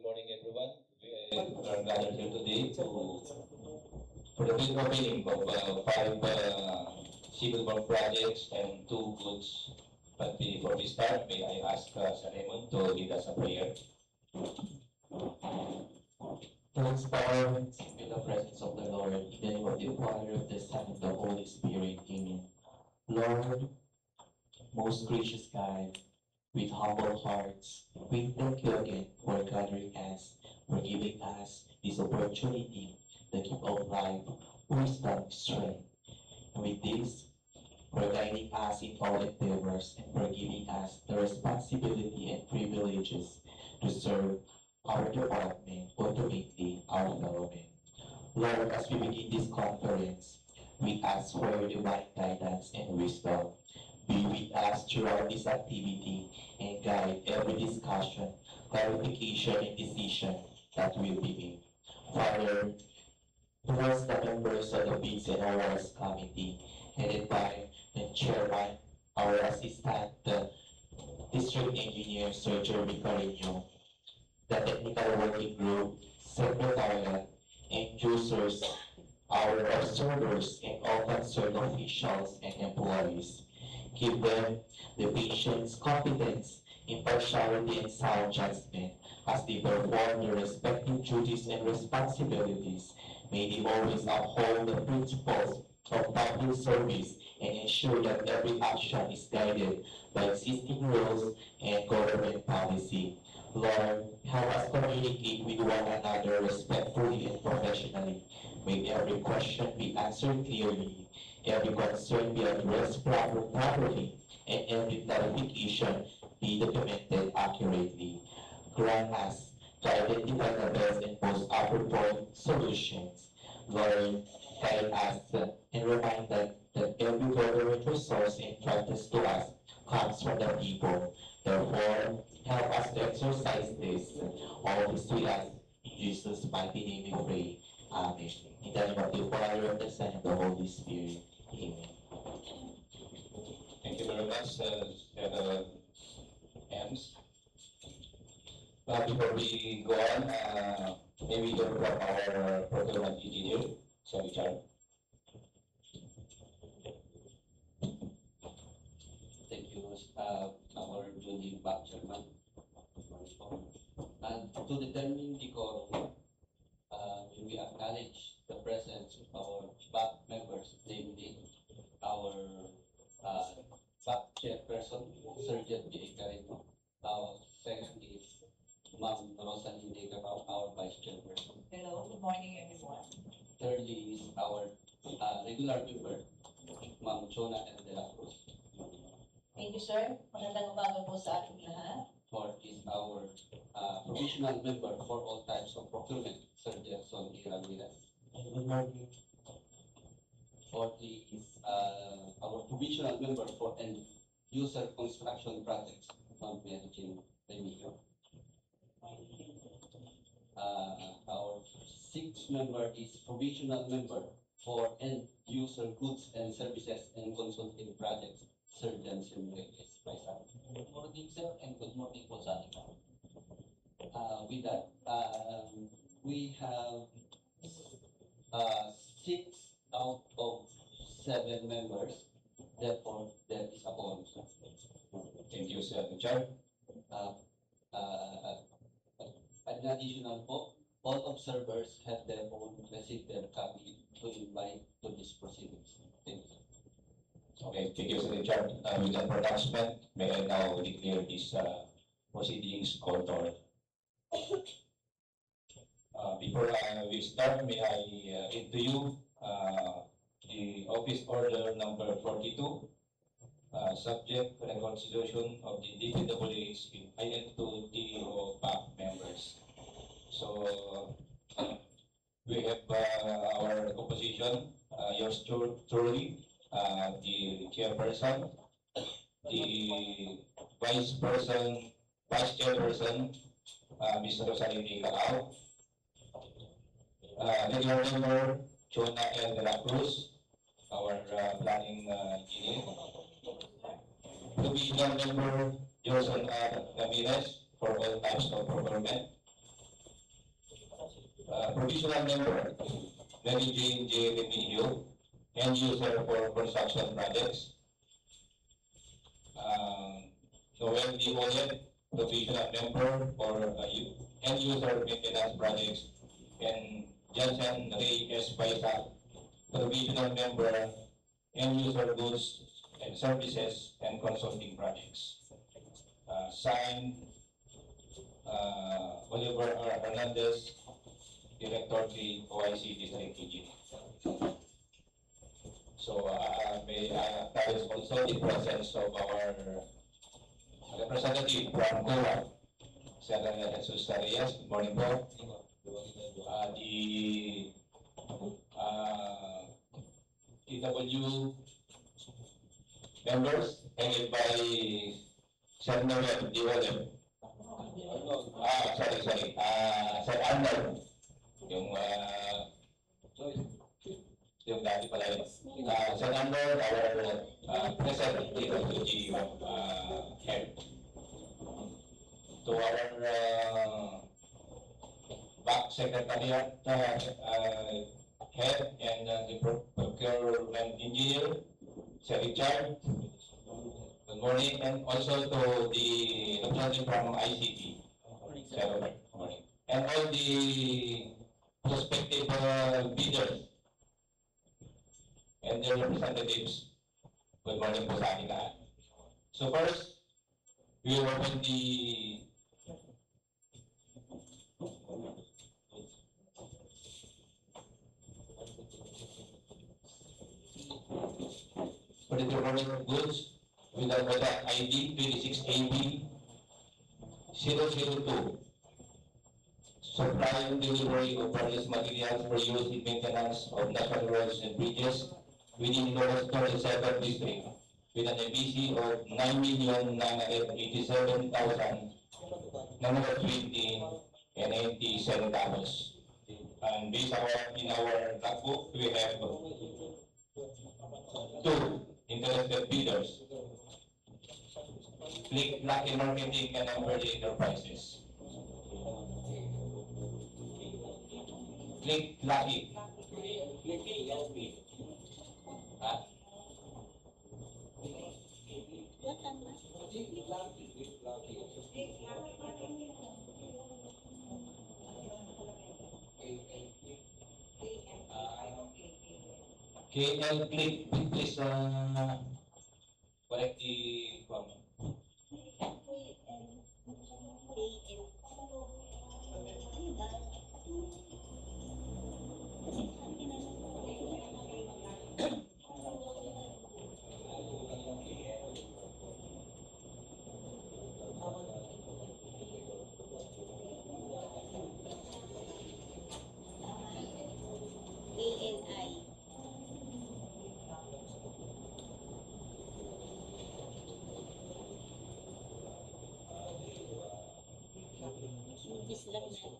morning, everyone. We are gathered here today for the big opening of five civil work projects and two goods. But before we start, may I ask Sir Raymond to lead us a prayer. Transformed in the presence of the Lord, in the name of the Father, of the Son, and the Holy Spirit. Amen. Lord, most gracious God, with humble hearts, we thank you again for gathering us, for giving us this opportunity, the gift of life, wisdom, strength. And with this, for guiding us in all endeavors and for giving us the responsibility and privileges to serve our department, ultimately our fellow men. Lord, as we begin this conference, we ask for your divine guidance and wisdom. Be with us throughout this activity and guide every discussion, clarification, and decision that will be made. Father, bless the members of the Bids and Awards Committee, headed by the chairman, our assistant, the district engineer, Sir Jeremy Carino, the technical working group, secretariat, and users, our observers, and all concerned officials and employees. Give them the patience, competence, impartiality, and sound judgment as they perform their respective duties and responsibilities. May they always uphold the principles of public service and ensure that every action is guided by existing rules and government policy. Lord, help us communicate with one another respectfully and professionally. May every question be answered clearly, every concern be addressed properly, and every clarification be documented accurately. Grant us to identify the best and most appropriate solutions. Lord, guide us and remind us that every government resource entrusted to us comes from the people. Therefore, help us to exercise this. All this we ask in Jesus' mighty name we pray. Amen. In the name of the Father, of the Son, and the Holy Spirit. Amen. Thank you very much, Ems. Before we go on, maybe hear from our procurement engineer, Sir Richard. Thank you, our Julie Back Chairman. And to determine the quorum, we acknowledge the presence of our back members, namely our back chairperson, Sergeant B. Carino. Our second is Ma'am Rosalie Gabao, our vice chairperson. Hello, good morning everyone. Thirdly is our regular member, Ma'am Chona and De La Cruz. Thank you, sir. Magandang umaga po sa ating lahat. Fourth is our provisional member for all types of procurement, Sir Jackson E. Ramirez. Good morning. Fourthly is our provisional member for end user construction projects, Ma'am Mary Jane Remigio. Our sixth member is provisional member for end user goods and services and consulting projects, Sir Johnson Reyes Paisa. Good morning, sir, and good morning po sa ating lahat. With that, we have 6 out of 7 members. Therefore, there is a quorum. Thank you, Sir Richard. An additional po, all observers have their own received their copy to invite to these proceedings. Thank you. Okay, thank you, Sir Richard. With that pronouncement, may I now declare this proceedings called to order. Before we start, may I read to you the Office Order number 42, subject to the constitution of the DPWH in identity of PAC members. So, we have our opposition, yours truly, the chairperson, the vice chairperson, Mr. Rosalie Calao, regular member, Chona L. De La Cruz, our planning engineer, provisional member, Johnson R. Ramirez, for all types of procurement, provisional member, Mary Jane J. Remigio, end user for construction projects. Noel D. Olet, provisional member for end user maintenance projects, and Johnson Ray S. Paisa, provisional member, end user goods and services and consulting projects. Signed, Oliver R. Hernandez, Director K, OIC District Engineer. So, that is also the presence of our representative from COA, Senator Jesus Arias. Good morning po. The TW members headed by Senator Diwali. Sorry. Sir Arnold. Yung dati pala yun. Sir Arnold, our President TWG head. To our back secretariat head and the procurement engineer, Sir Richard. Good morning, and also to the representative from ICT. Sir Robert, good morning. And all the prospective bidders and their representatives. Good morning po sa ating lahat. So first, we will open the procurement goods with the ID 26AB 002. Supply and delivery of various materials for use in maintenance of national roads and bridges within Lower 37 district with an EBC of 9,987,920 and 87 dollars. And based in our logbook, we have two interested bidders, Click Lucky Marketing and Amberley Enterprises. Click Lucky. KL Click, please correct the comment.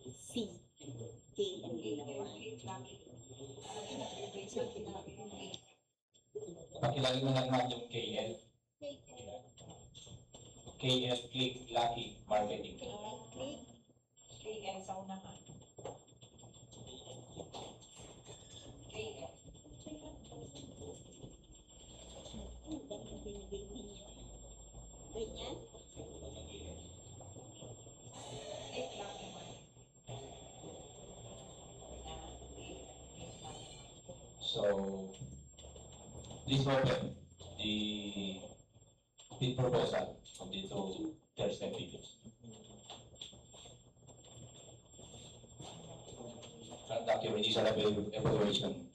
C. K. Pakilagay mo lang natin yung KL. KL Click Lucky Marketing. KL sa unahan. KL. Ganyan? So, please open the bid proposal of the two Thursday bidders. Conduct your initial evaluation.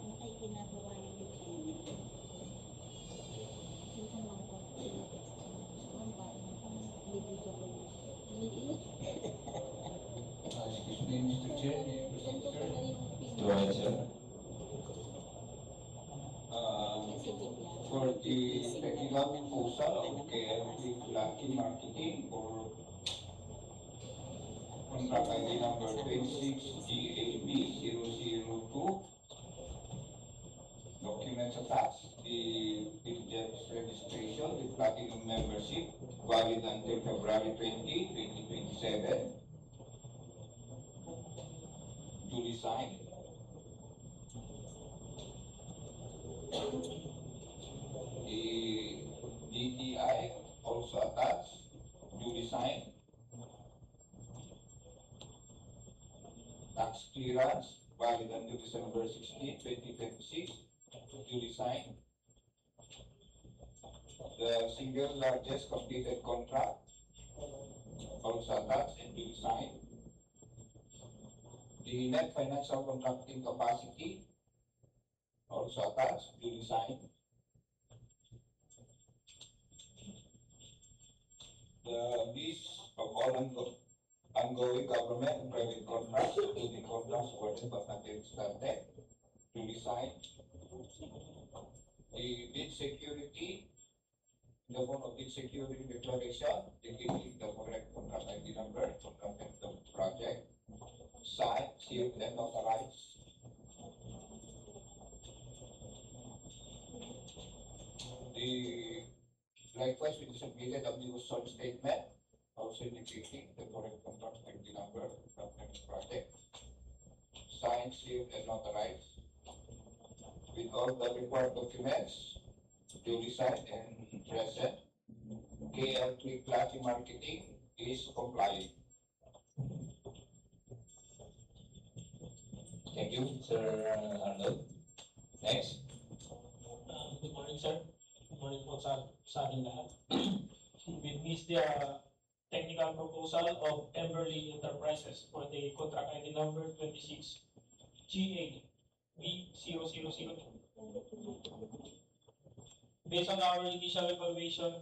Ano ay ginagawa niyo dito? Dito lang po. Ang bahay. Hindi ko po. Excuse me, Mr. Chair. Ganito po na yung Go ahead, sir. Kasi bigla. For the technical proposal of KLP Lucky Marketing for contract ID number 26GAB002. Documents attached, the diligence registration, the platinum membership, valid until February 20, 2027. Duly signed. The DTI also attached, duly signed. Tax clearance, valid until December 16, 2026, duly signed. The single largest completed contract, also attached and duly signed. The net financial contracting capacity, also attached, duly signed. The list of all ongoing government and private contracts, including contracts awarded but not yet started, duly signed. The bid security, in the form of bid security declaration, indicating the correct contract ID number, contract and the project, signed, sealed, and authorized. The likewise, we submitted a new sort statement, also indicating the correct contract ID number, contract and the project, signed, sealed, and authorized. With all the required documents, duly signed and present, KL3 Platinum Marketing is compliant. Thank you, Sir Arnold. Next. Good morning, sir. Good morning po sa ating lahat. With this, the technical proposal of Emberley Enterprises for the contract ID number 26 GA B0002. Based on our initial evaluation,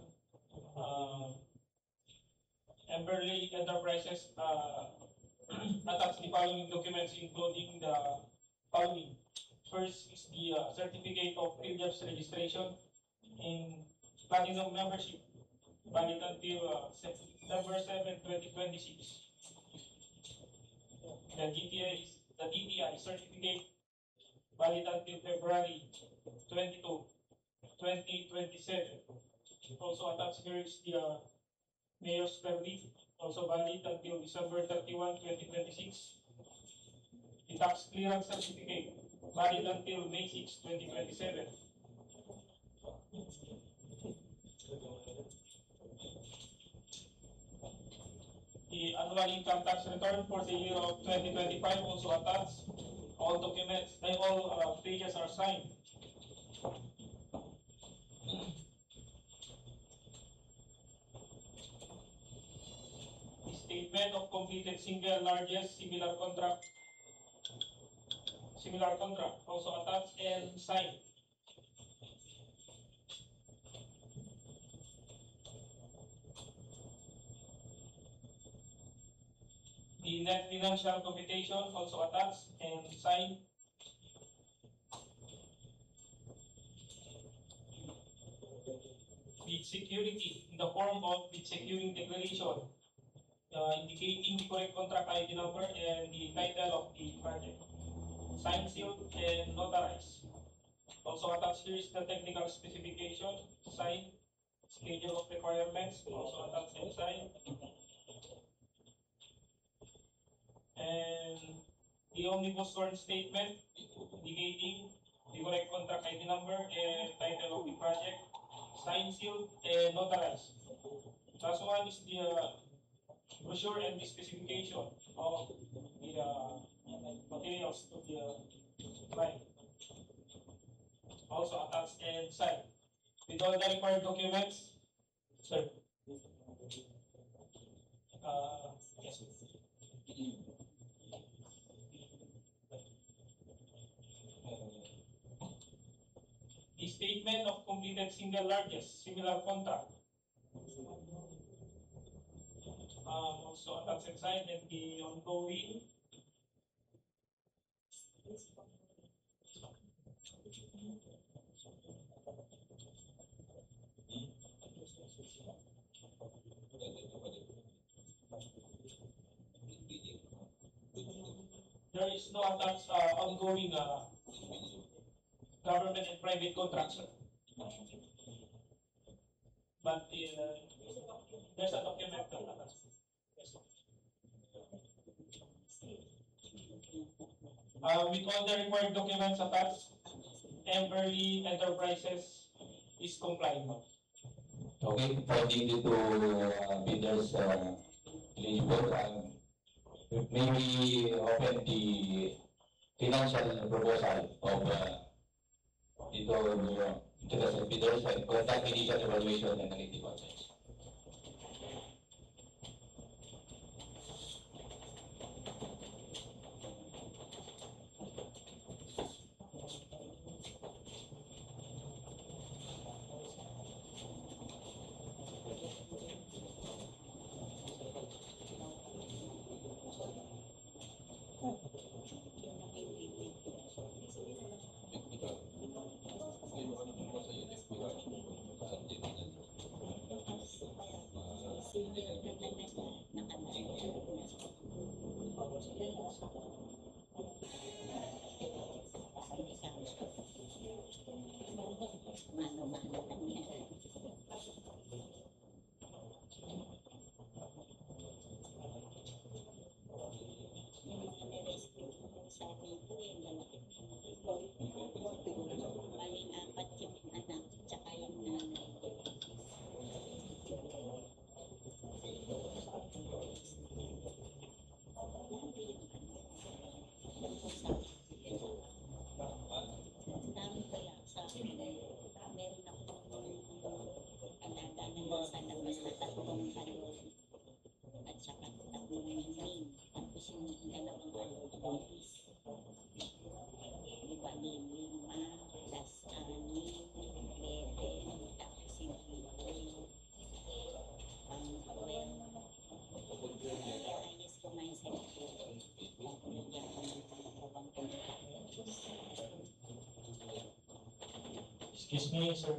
Emberley Enterprises attached the following documents, including the following. First is the certificate of previous registration in platinum membership, valid until September 7, 2026. The DTI certificate, valid until February 22, 2027. Also attached here is the mayor's permit, also valid until December 31, 2026. The tax clearance certificate, valid until May 6, 2027. The annual income tax return for the year of 2025 also attached. All documents, all pages are signed. The statement of completed single largest similar contract also attached and signed. The net financial computation also attached and signed. With security in the form of with securing declaration indicating the correct contract ID number and the title of the project. Signed, sealed, and notarized. Also attached here is the technical specification, signed, schedule of requirements, also attached and signed. And the omnibus sworn statement indicating the correct contract ID number and title of the project, signed, sealed, and notarized. Last one is the brochure and the specification of the materials to the client. Also attached and signed. With all the required documents, sir. Yes. The statement of completed single largest similar contract. Also attached and signed, and the ongoing there is no attached ongoing government and private contracts, sir. But there's a document attached. Yes. With all the required documents attached, Emberley Enterprises is compliant. Okay, pointing to bidders eligible, maybe open the financial proposal of interested bidders and conduct initial evaluation and negative comments. Excuse me, sir.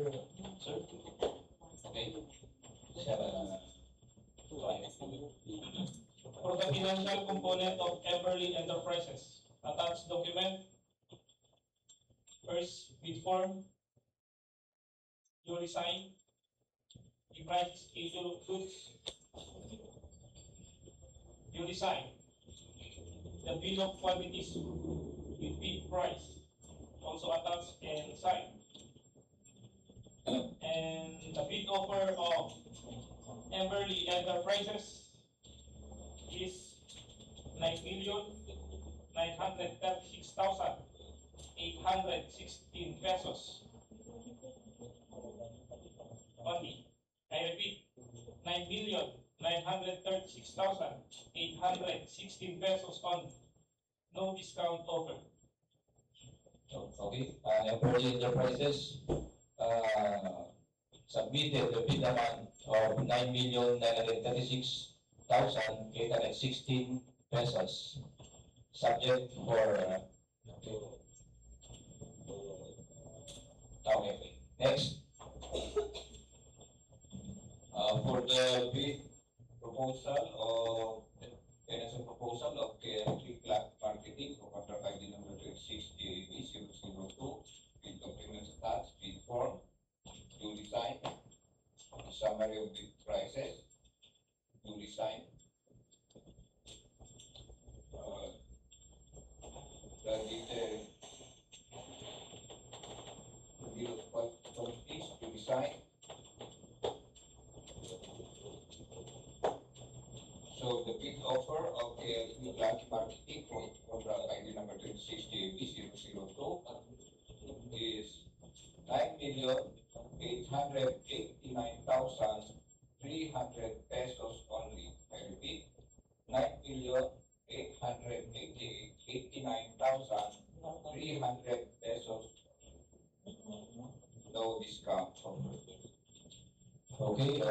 Okay? For the financial component of Everly Enterprises, attached document. First, bid form. Duly signed. The price schedule of goods. Duly signed. The bill of quantities with bid price also attached and signed. And the bid offer of Everly Enterprises is 9,936,816 pesos only. I repeat, 9,936,816 pesos only. No discount offer. Okay, Everly Enterprises, submitted the bid amount of 9,936,816 pesos, subject for, okay, next. For the bid proposal of, NSO proposal of KLT Black Marketing for contract ID number 26DAB002, with documents attached, bid form, duly signed, summary of bid prices, duly signed. The detail, bill of quantities, duly signed. So the bid offer of KLT Black Marketing for contract ID number 26DAB002 is 9,889,300 pesos only. I repeat, 9,889,300 pesos. No discount. Okay,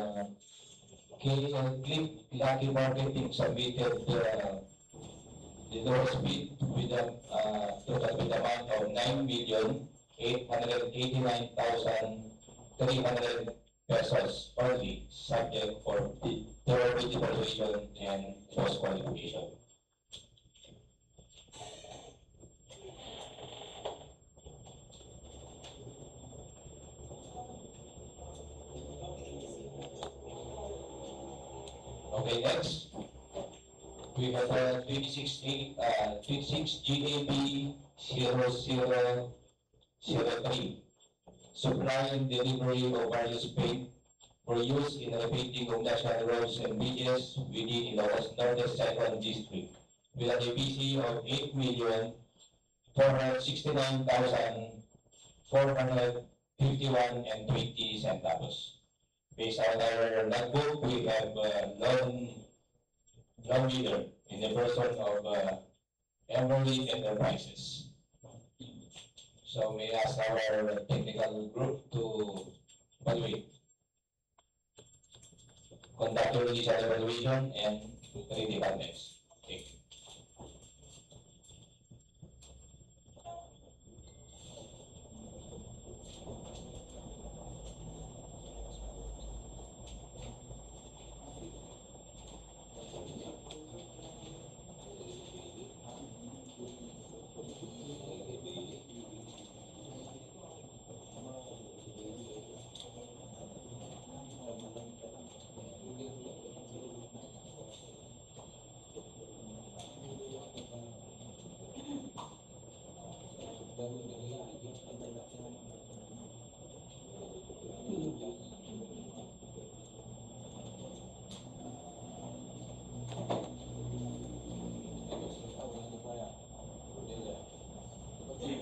KLT Lucky Marketing submitted the lowest bid with a total bid amount of 9,889,300 pesos only, subject for the thorough bid evaluation and post qualification. Okay, next. We have 26 GAB 0003. Supply and delivery of various paint for use in repainting of national roads and bridges within Ilocos Norte Second District with an EPC of 8,469,451 and 20 centavos. Based on our logbook, we have loan leader in the person of Everly Enterprises. So may I ask our technical group to evaluate, conduct your initial evaluation and read the context. Thank you.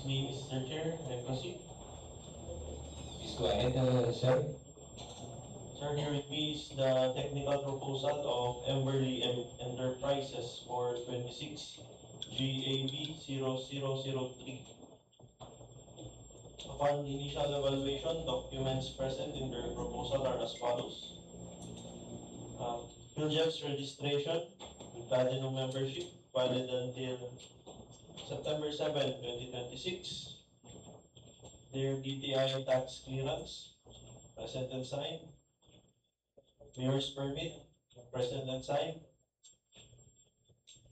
me, Mr. Chair. May I proceed? Please go ahead, sir. Sir, here with me is the technical proposal of Emberly Enterprises for 26 GAB 0003. Upon initial evaluation, documents present in their proposal are as follows. Philjeps registration, platinum membership, valid until September 7, 2026. Their DTI tax clearance, present and signed. Mayor's permit, present and signed.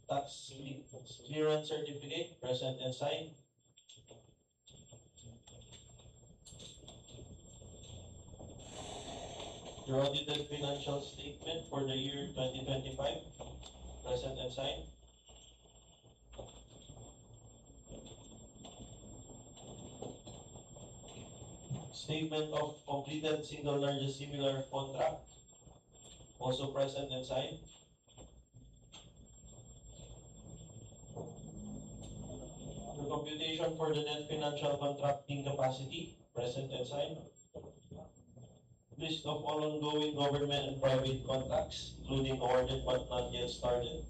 Tax clearance certificate, present and signed. Your audited financial statement for the year 2025, present and signed. Statement of completed single largest similar contract, also present and signed. The computation for the net financial contracting capacity, present and signed. List of all ongoing government and private contracts, including awarded but not yet started,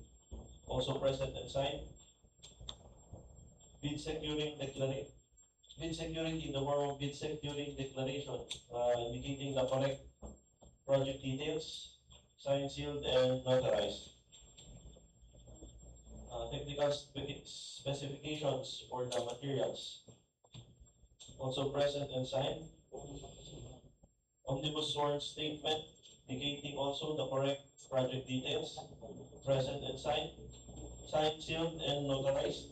also present and signed. Bid securing in the form of bid securing declaration, indicating the correct project details, signed, sealed, and notarized. Technical specifications for the materials, also present and signed. Omnibus sworn statement indicating also the correct project details, present and signed, sealed, and notarized.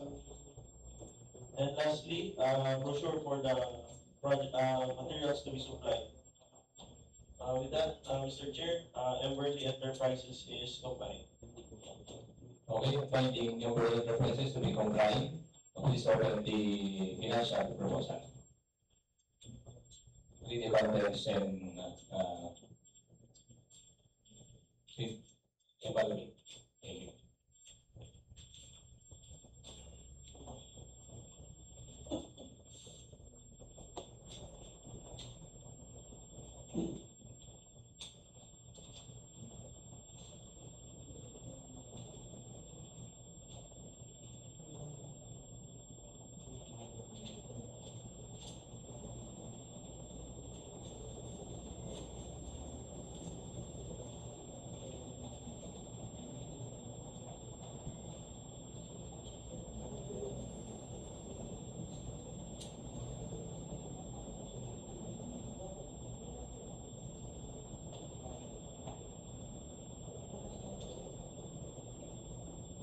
And lastly, brochure for the project materials to be supplied. With that, Mr. Chair, Emberly Enterprises is compliant. Okay, finding Emberly Enterprises to be compliant, please open the financial proposal. Read the contents and evaluate. Thank you.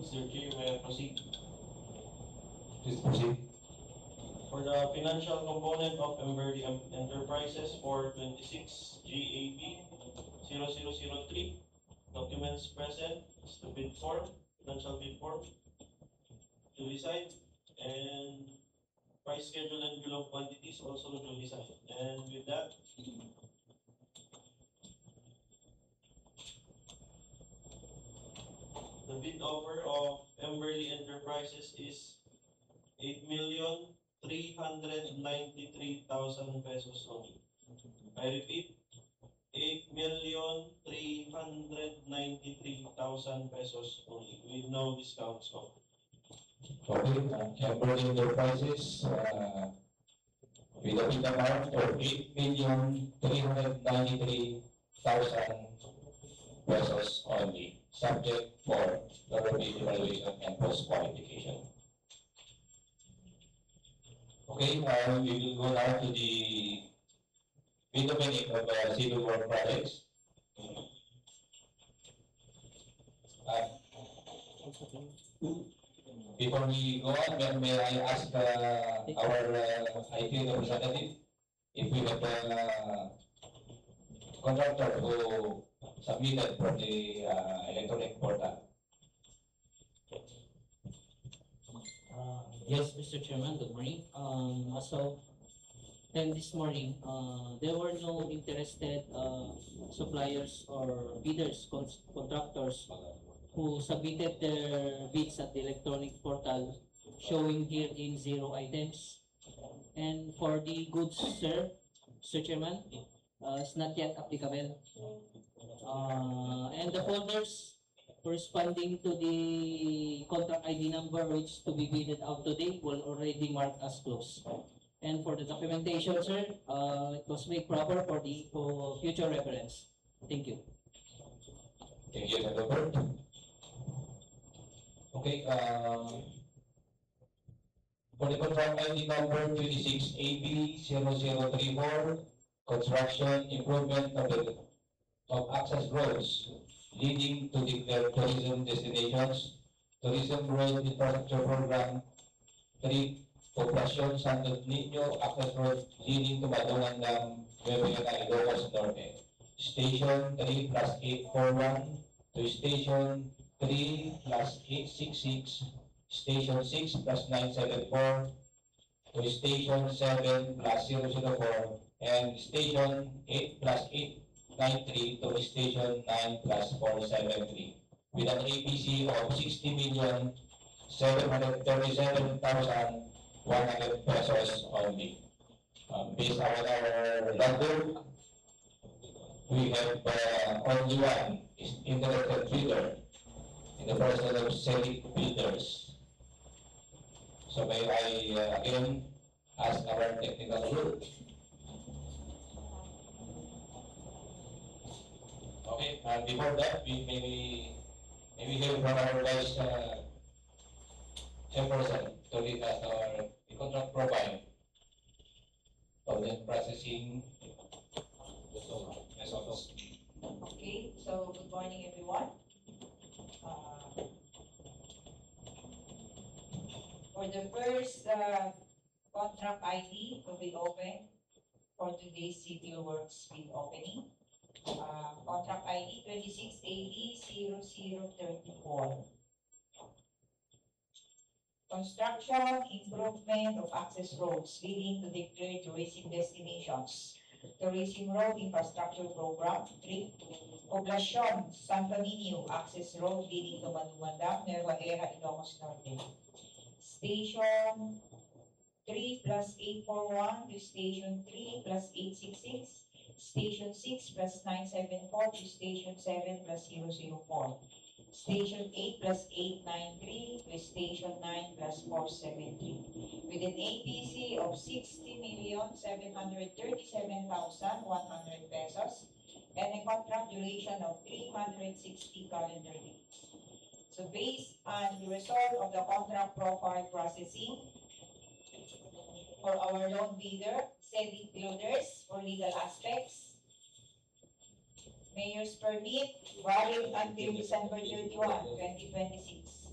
Mr. Chair, may I proceed? Please proceed. For the financial component of Emberly Enterprises for 26 GAB 0003, documents present is the bid form, financial bid form, duly signed, and price schedule and bill of quantities also duly signed. And with that, the bid offer of Emberly Enterprises is 8,393,000 pesos only. I repeat, 8,393,000 pesos only, with no discounts off. Okay, Emberly Enterprises, with a bid amount of 8,393,000 pesos only, subject for government evaluation and post-qualification. Okay, we will go now to the bid opening of civil work projects. Before we go on, may I ask our IT representative if we have a contractor who submitted for the electronic portal? Yes, Mr. Chairman, good morning. So, then this morning, there were no interested suppliers or bidders, contractors who submitted their bids at the electronic portal, showing here in 0 items. And for the goods, sir, Mr. Chairman, it's not yet applicable. And the folders corresponding to the contract ID number which to be bidded out today will already marked as closed. And for the documentation, sir, it was made proper for future reference. Thank you. Thank you, Senator Bert. Okay, for the contract ID number 26AB0034, construction improvement of access roads leading to declared tourism destinations, Tourism Road Infrastructure Program 3, Poblacion Santo Niño Access Road leading to Madungan Dam, Nueva Ilocos Norte. Station 3 plus 841 to Station 3 plus 866, Station 6 plus 974 to Station 7 plus 004, and Station 8 plus 893 to Station 9 plus 473 with an APC of 60,737,100 pesos only. Based on our logbook, we have only one interested bidder in the person of Selic Builders. So may I again ask our technical group. Okay, before that, we maybe hear from our vice chairperson to lead us our contract profile of the processing. Okay, so good morning, everyone. For the first contract ID to be open for today's civil works bid opening, contract ID 26800034. Construction improvement of access roads leading to declared tourism destinations. Tourism Road Infrastructure Program 3, Poblacion Santo Niño Access Road leading to Madungan Dam, Nueva Era, Ilocos Norte. Station 3 plus 841 to Station 3 plus 866, Station 6 plus 974 to Station 7 plus 004. Station 8 plus 893 to Station 9 plus 473 with an APC of 60,737,100 pesos and a contract duration of 360 calendar days. So based on the result of the contract profile processing for our loan bidder, Selic Builders for legal aspects, Mayor's permit valid until December 31, 2026.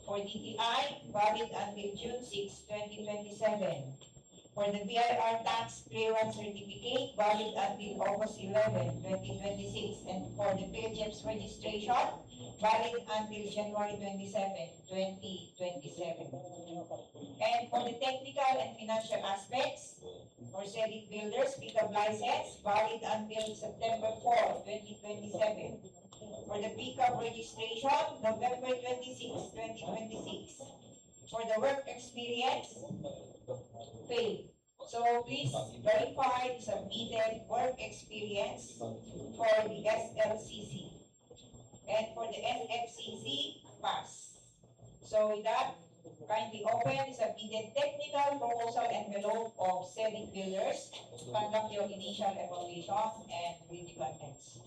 For DTI, valid until June 6, 2027. For the BIR tax clearance certificate, valid until August 11, 2026. And for the PhilJEPS registration, valid until January 27, 2027. And for the technical and financial aspects, for Selic Builders, pickup license, valid until September 4, 2027. For the pickup registration, November 26, 2026. For the work experience, paid. So please verify the submitted work experience for the SLCC. And for the NFCC, pass. So with that, kindly open the submitted technical proposal envelope of Selic Builders, conduct your initial evaluation, and read the contents.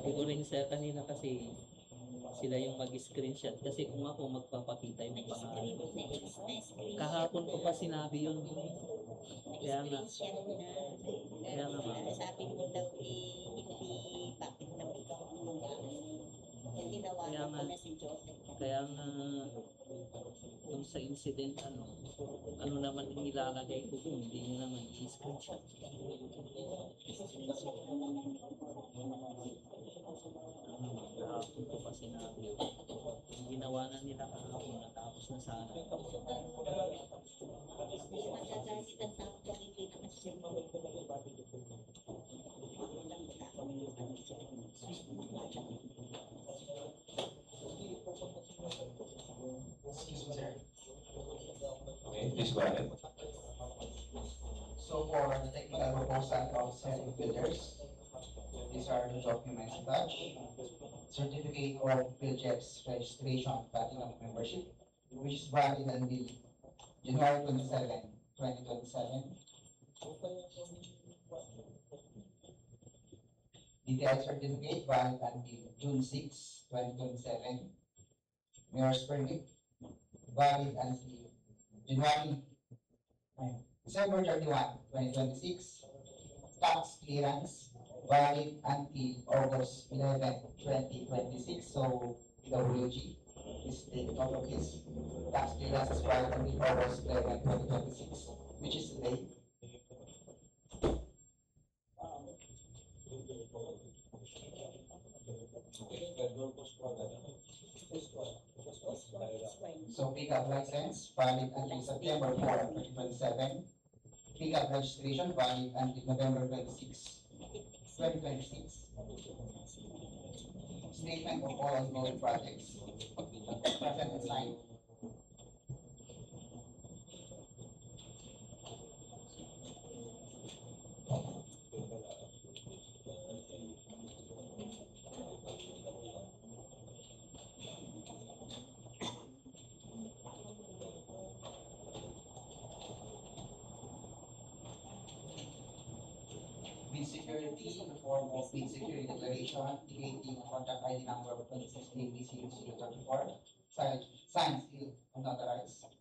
Sabi ko rin sa kanina kasi sila yung mag-screenshot kasi kung ako magpapakita yung pangalan. Kahapon ko pa sinabi yun. Kaya nga. Kaya nga ma'am. Sabi mo daw hindi bakit na ikaw ang mag-aaral. Yung tinawagan ko na si Joseph. Kaya nga yung sa incident ano naman yung nilalagay ko kung hindi nyo naman i-screenshot. Kahapon ko pa sinabi yun. Yung ginawa na nila kahapon natapos na sana. Magagalit ang tao kung hindi naman siya. Excuse me, sir. Okay, please go ahead. So for the technical proposal of selling builders, these are the documents attached. Certificate of PhilJEP's registration platinum membership, which is valid until January 27, 2027. Detailed certificate valid until June 6, 2027. Mayor's permit valid until December 31, 2026. Tax clearance valid until August 11, 2026. So PWG is the top of this. Tax clearance is valid until August 11, 2026, which is today. So pickup license valid until September 4, 2027. Pickup registration valid until November 26, 2026. Statement of all ongoing projects. Present and signed. Bid security in the form of bid security declaration indicating contract ID number 26AB0034, signed, sealed, and notarized.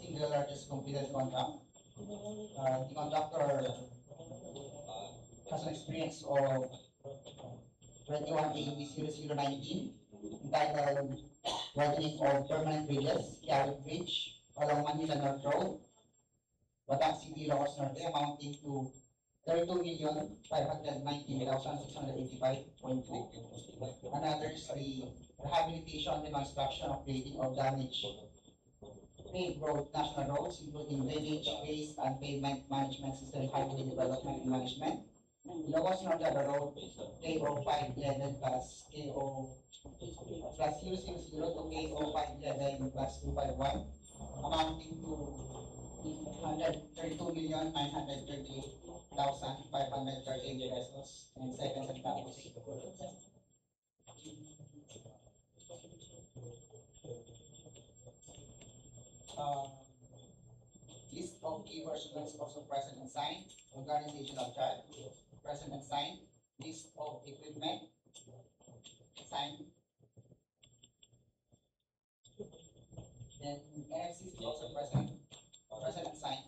Single largest completed contract. The contractor has an experience of 21 AB0019 entitled widening of permanent bridges, Yarwood Bridge, along Manila North Road, Bataan City, Ilocos Norte, amounting to 32,519,685.2. Another is the rehabilitation and construction of grading of damaged paved road, national roads, including drainage, waste, and pavement management system, highway development and management. Ilocos Norte Road, KO 511 plus KO plus 000 to KO 511 plus 251, amounting to 132,938,538 pesos and 7 centavos. List of key personnel also present and signed. Organizational chart, present and signed. List of equipment, signed. Then NFC is also present and signed.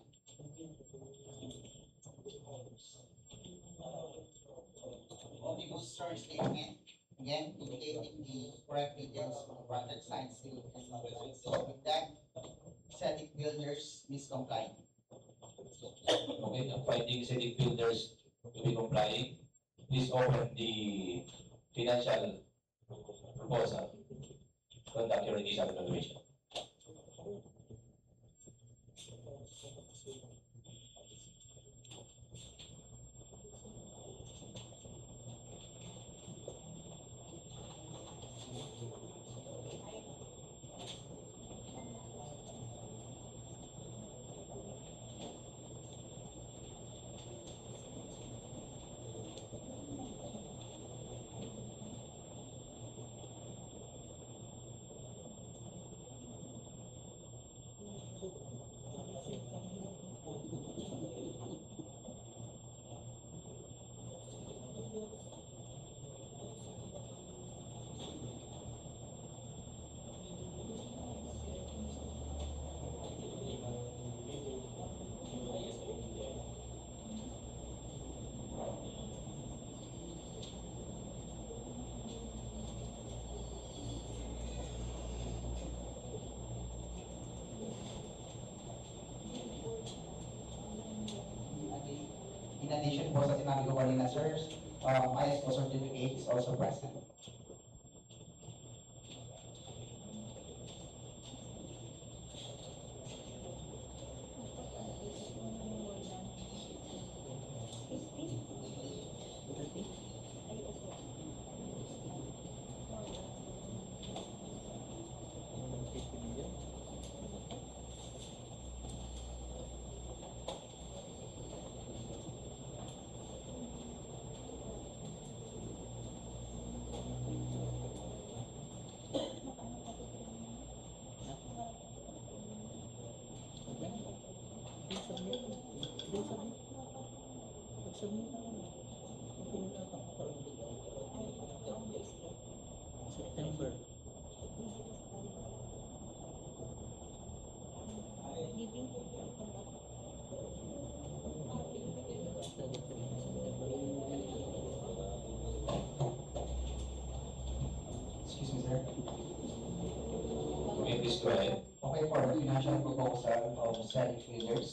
Omnibus search statement, again indicating the correct details of the project signed, sealed, and notarized. So with that, Sedic Builders is complying. Okay, finding Sedic Builders to be complying, please open the financial proposal. Conduct your initial evaluation. addition po sa sinabi ko kanina, sir, ISO certificate is also present. September. Excuse me, sir. Okay, please go ahead. Okay, for the financial proposal of selling figures,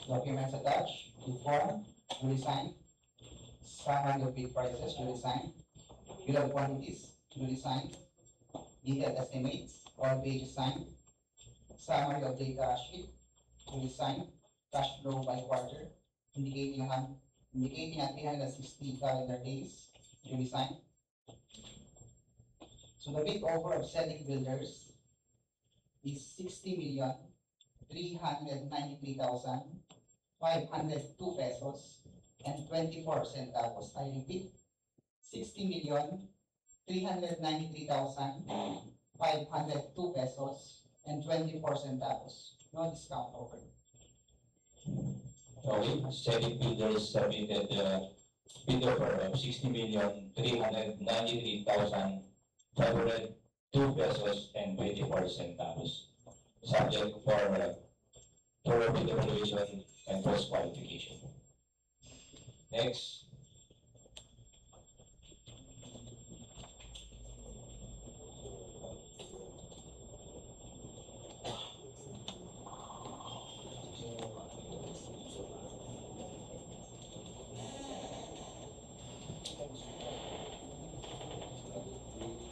documents attached, inform, duly signed, summary of bid prices, duly signed, bill of quantities, duly signed, detailed estimates, all pages signed, summary of data sheet, duly signed, cash flow by quarter, indicating a 360 calendar days, duly signed. So the bid offer of selling builders is 60,393,502 pesos and 24 centavos. I repeat, 60,393,502 pesos and 24 centavos. No discount offered. Okay, selling builders submitted bid offer of 60,393,502 pesos and 24 centavos. Subject for thorough bid evaluation and post qualification. Next.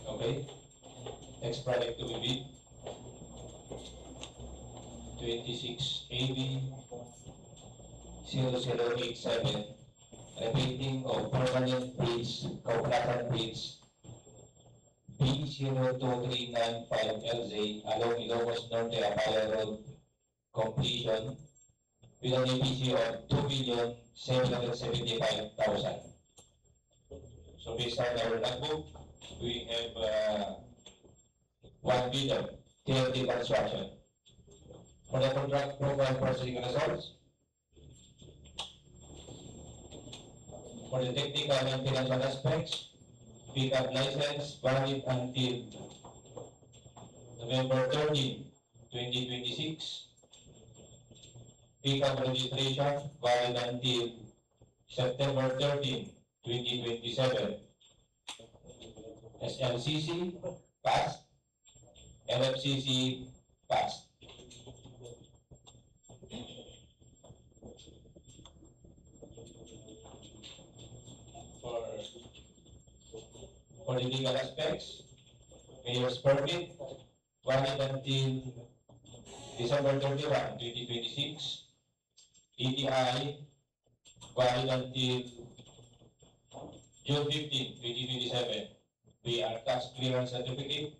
Okay, next project to be bid. 26 AB 0087, repainting of permanent bridge, Kauplatan Bridge, B02395LZ along Ilocos Norte Apaya Road, completion with an EPC of 2,775,000. So based on our logbook, we have one bidder, TLT Construction. For the contract profile processing results, for the technical and financial aspects, pickup license valid until November 13, 2026. Pickup registration valid until September 13, 2027. SLCC passed, LFCC passed. For the legal aspects, mayor's permit valid until December 31, 2026. DTI valid until June 15, 2027. PR tax clearance certificate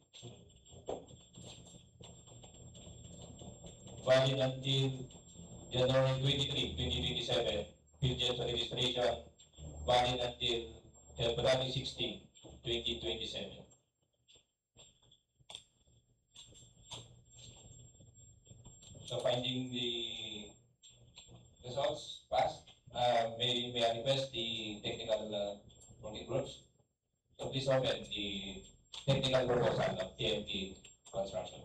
valid until January 23, 2027. Pigeons registration valid until February 16, 2027. So finding the results passed, may I request the technical working groups. So please open the technical proposal of TMT Construction.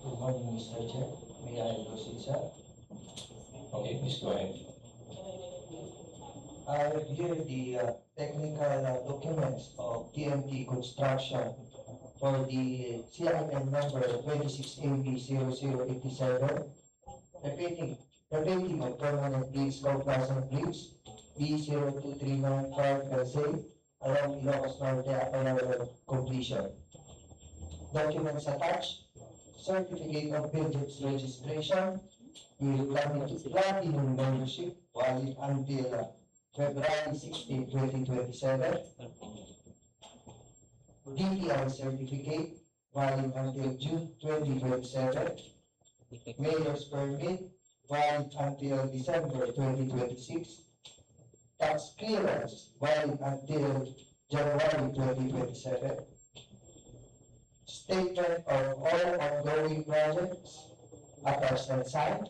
Good morning, Mr. Chair. May I proceed, sir? Okay, please go ahead. I reviewed the technical documents of TMT Construction for the CIN number 26AB0087, repeating of permanent bridge Caucasan Bridge B02395 SA along Ilocos Norte Apayao completion. Documents attached: certificate of buildings registration with platinum membership valid until February 16, 2027. DTI certificate valid until June 2027. Mayor's permit valid until December 2026. Tax clearance valid until January 2027. Statement of all ongoing projects attached and signed.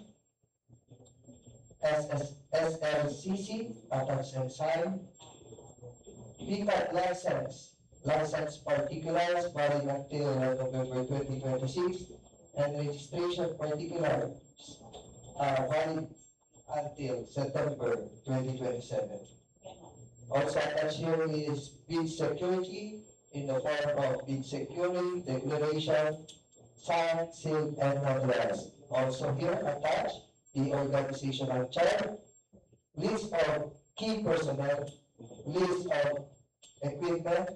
SLCC attached and signed. PCAT license particulars valid until November 2026, and registration particulars valid until September 2027. Also attached here is bid security in the form of bid security declaration, signed, sealed, and notarized. Also here attached the organizational chart, list of key personnel, list of equipment,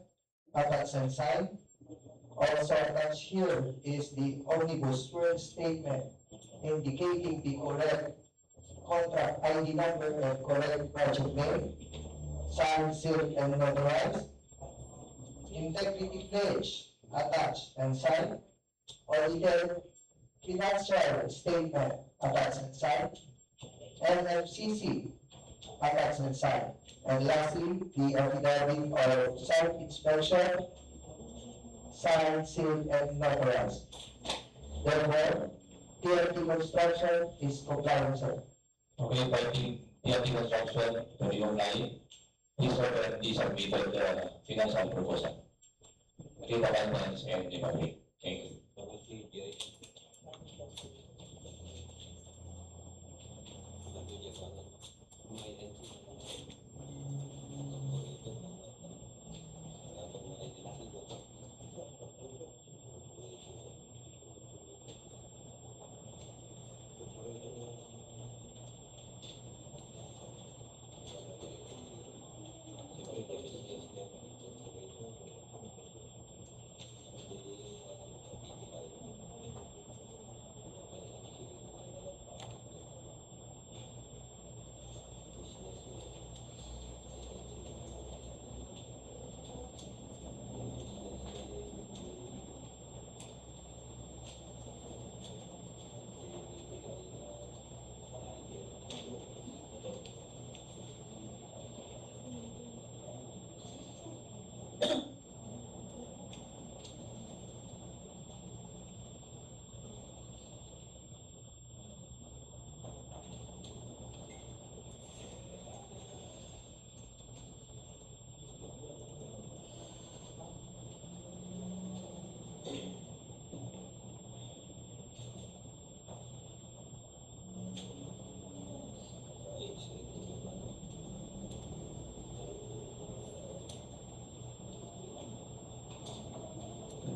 attached and signed. Also attached here is the omnibus word statement indicating the correct contract ID number and correct project name, signed, sealed, and notarized. Integrity pledge attached and signed. Audited financial statement attached and signed. NFCC attached and signed. And lastly, the affidavit of self-inspection, signed, sealed, and notarized. Therefore, TMT Construction is compliant, sir. Okay, by TMT Construction, to be online, please submitted the financial proposal. Data guidelines and the public. Thank you.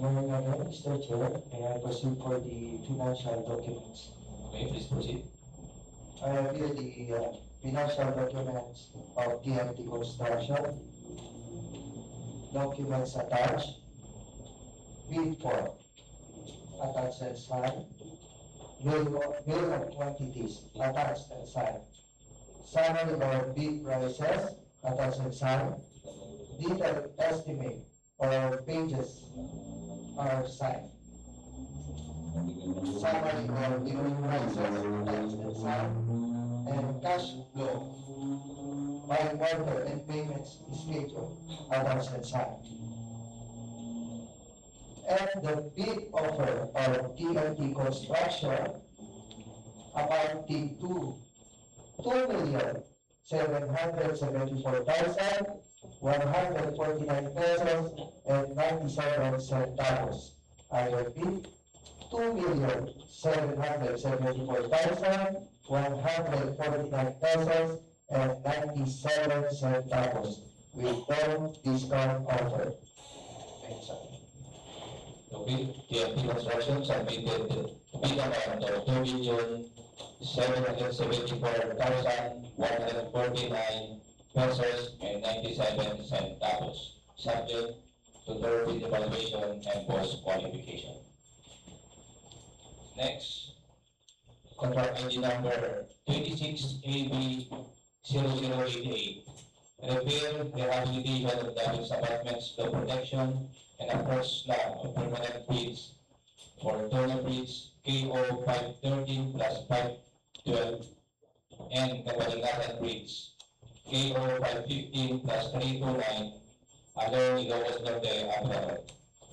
Good morning again, Mr. Chair. May I proceed for the financial documents? Okay, please proceed. I have here the financial documents of TMT Construction. Documents attached. Bid form attached and signed. Bill of quantities attached and signed. Summary of bid prices attached and signed. Detailed estimate of pages are signed. Summary of delivery prices attached and signed. And cash flow by order and payments schedule attached and signed. And the bid offer of TMT Construction amounting to 2,774,149 pesos and 97 centavos. I repeat, 2,774,149 pesos and 97 centavos with no discount offer. Thanks, sir. Okay, TFT Construction submitted bid amount of 2,774,149 pesos and 97 centavos, subject to thorough bid evaluation and post qualification. Next, contract ID number 26AB0088. Repair, rehabilitation of damaged abutments, the protection and approach slab of permanent bridge for Turner Bridge KO 513 plus 512 and Kabalingatan Bridge KO 515 plus 329 along Ilocos Norte, Abra,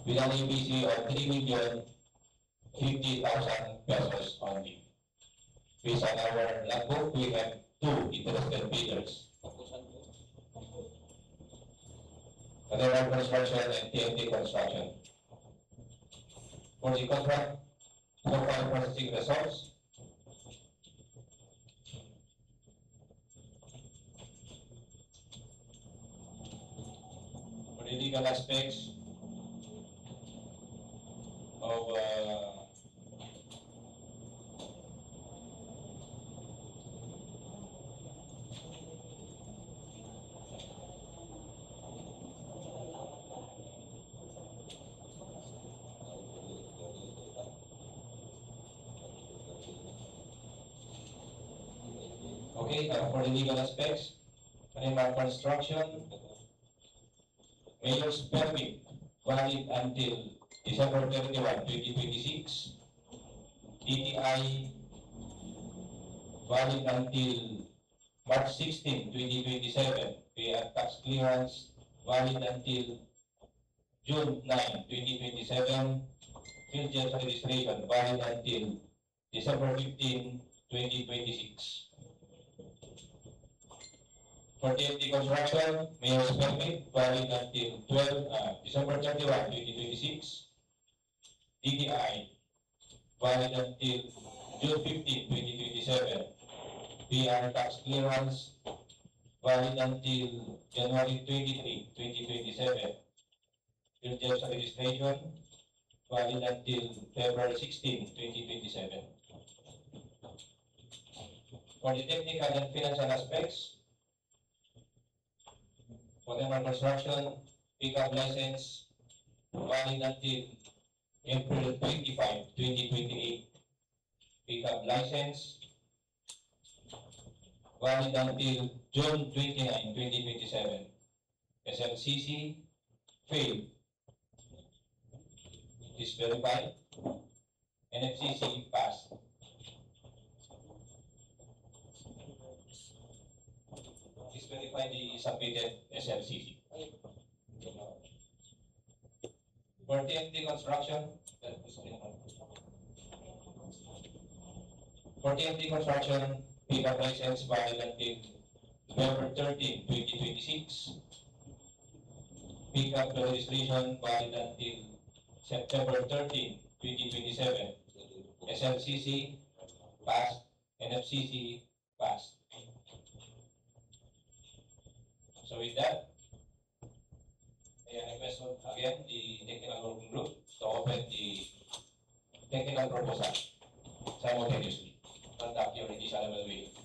with an ABC of 3,050,000 pesos only. Based on our logbook, we have two interested bidders. Federal Construction and TNT Construction. For the contract, profile processing results. For the legal aspects of for the legal aspects, Animal Construction, Mayor's Permit, valid until December 31, 2026. DTI, valid until March 16, 2027. Pay and tax clearance, valid until June 9, 2027. Field Judge registration, valid until December 15, 2026. For TNT Construction, Mayor's Permit, valid until December 31, 2026. DTI, valid until June 15, 2027. PR tax clearance, valid until January 23, 2027. Field Judge registration, valid until February 16, 2027. For the technical and financial aspects, whatever construction, pickup license, valid until April 25, 2028. Pickup license, valid until June 29, 2027. SLCC, failed. Is verified. NFCC, passed. Please verify the submitted SLCC. For TNT Construction, pickup license valid until November 13, 2026. Pickup registration valid until September 13, 2027. SLCC, passed. NFCC, passed. So with that, I request again the technical working group to open the technical proposal simultaneously. Conduct your initial evaluation.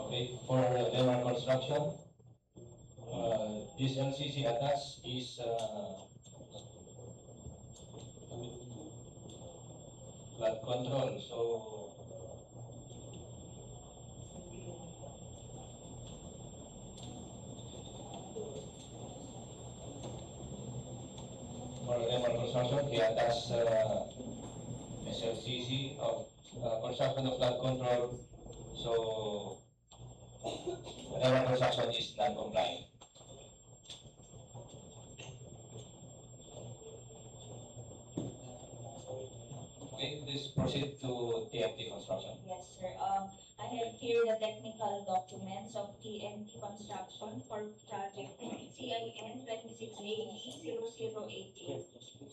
Okay, for Lemar Construction, this LCC attached is flood control, so for Lemar Construction, he attached SLCC of construction of flood control, so Lemar Construction is non-compliant. Okay, please proceed to TFT Construction. Yes, sir. I have here the technical documents of TNT Construction for project CIN 26AE0080.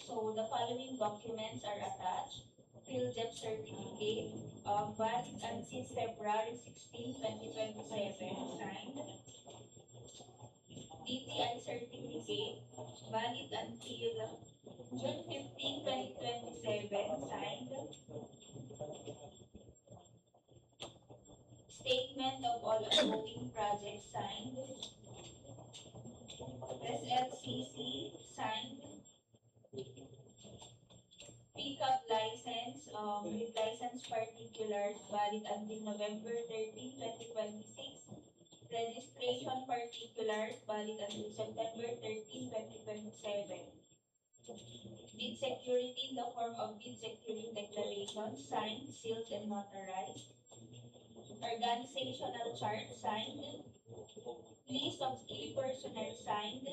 So the following documents are attached. Field depth certificate, valid until February 16, 2027, signed. DTI certificate, valid until June 15, 2027, signed. Statement of all ongoing projects signed. SLCC signed. Pickup license, with license particulars valid until November 13, 2026. Registration particulars valid until September 13, 2027. Bid security in the form of bid security declaration, signed, sealed, and notarized. Organizational chart signed. List of key personnel signed.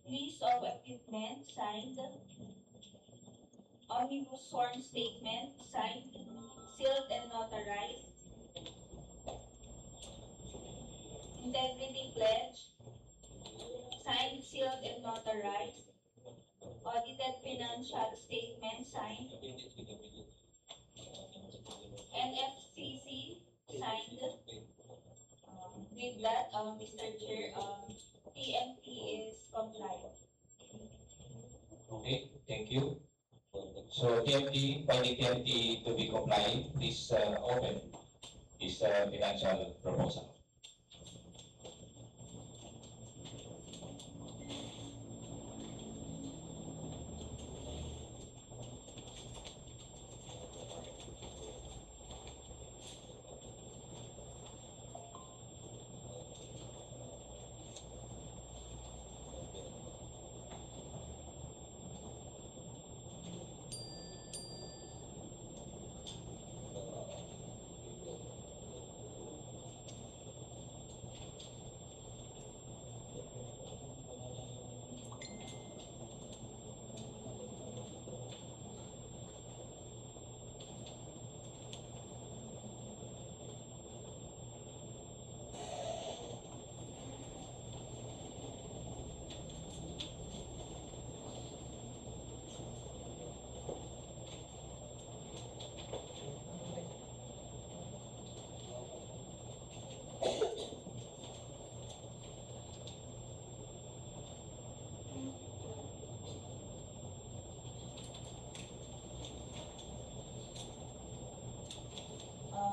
List of equipment signed. Omnibus sworn statement signed, sealed, and notarized. Integrity pledge signed, sealed, and notarized. Audited financial statement signed. NFCC signed. With that, Mr. Chair, TMP is compliant. Okay, thank you. So TMT, finding TMT to be compliant, please open this financial proposal.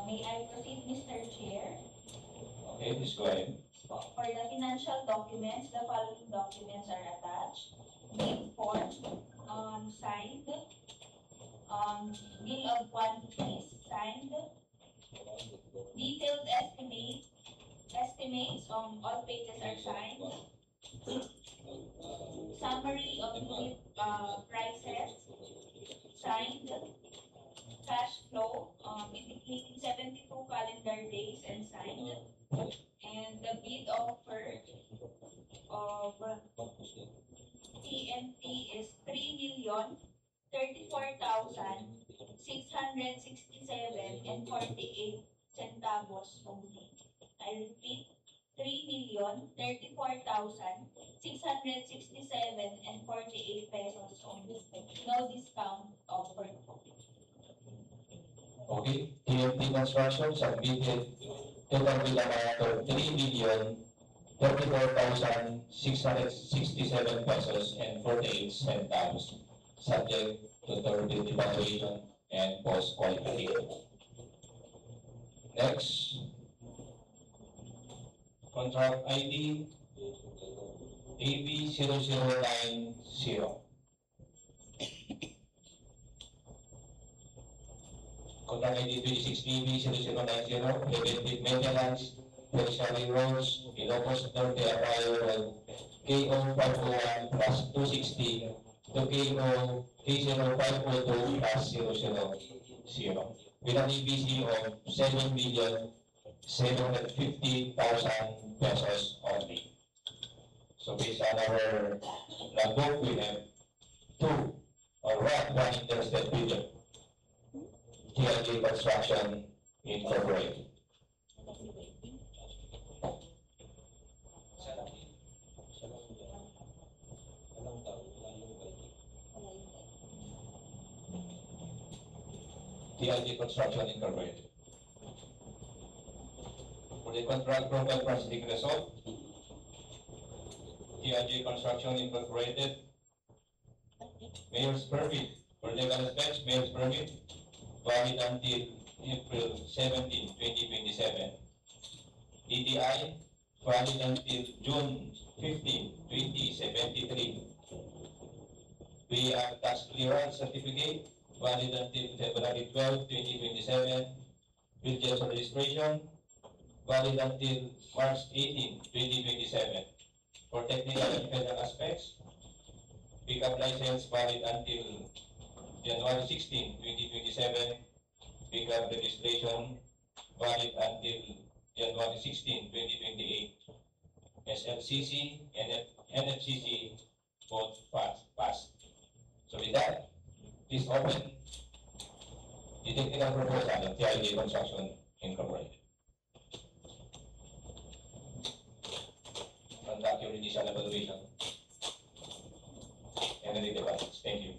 May I proceed, Mr. Chair? Okay, please go ahead. For the financial documents, the following documents are attached. Bid form, signed. Bill of quantities, signed. Detailed estimates on all pages are signed. Summary of unit prices, signed. Cash flow, indicating 72 calendar days and signed. And the bid offer of TNT is 3,034,667.48 centavos only. I repeat, 3,034,667.48 pesos only. No discount offered. Okay, TMT Construction submitted total bill amount of 3,034,667 pesos and 48 centavos, subject to third bid evaluation and post qualification. Next, contract ID AB0090. Contract ID 26BB0090, preventive maintenance, tertiary roads, Ilocos Norte Arroyo, KO 501 plus 260 to KO K0502 plus 000, with an EBC of 7,750,000 pesos only. So based on our logbook, we have one interested bidder, TLG Construction Incorporated. TLG Construction Incorporated. For the contract profile processing result, TLG Construction Incorporated, Mayor's permit for legal specs, Mayor's permit, valid until April 17, 2027. DTI, valid until June 15, 2073. We have tax clearance certificate, valid until February 12, 2027. Bills of registration, valid until March 18, 2027. For technical and federal aspects, pickup license valid until January 16, 2027. Pickup registration valid until January 16, 2028. SLCC and NFCC both passed. So with that, please open the technical proposal of TLG Construction Incorporated. Conduct your initial evaluation and read the budgets. Thank you.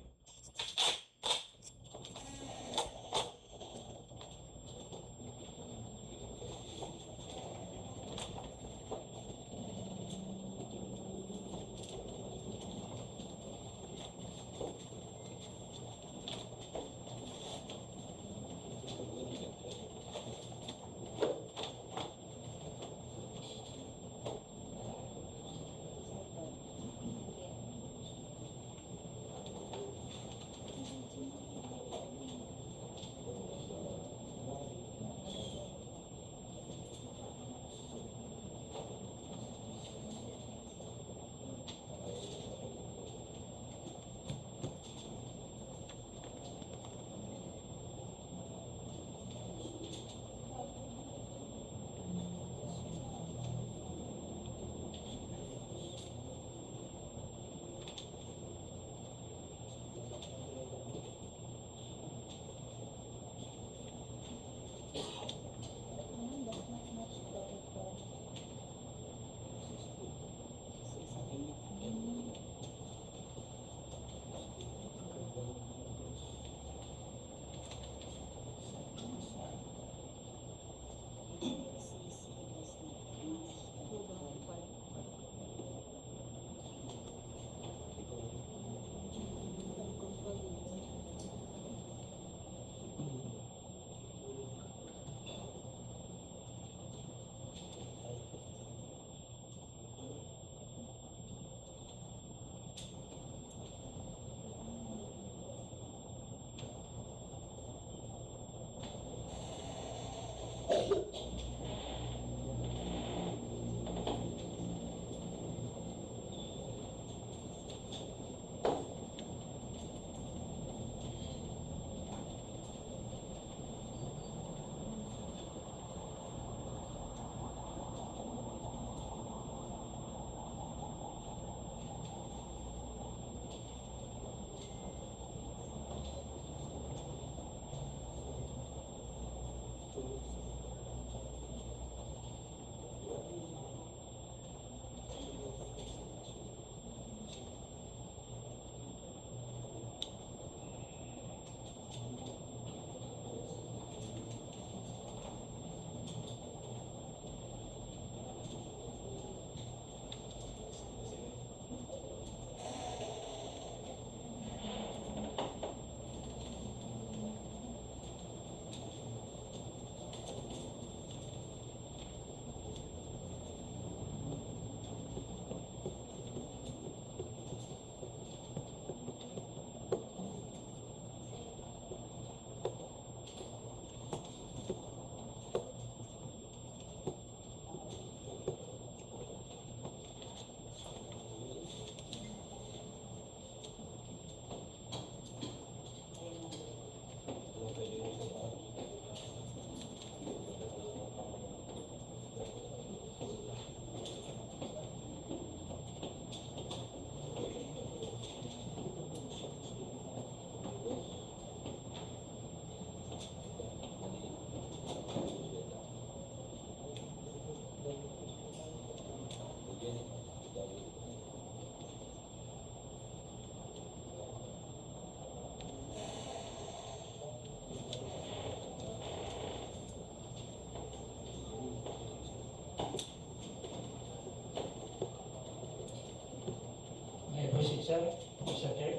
sir, Mr. Chair.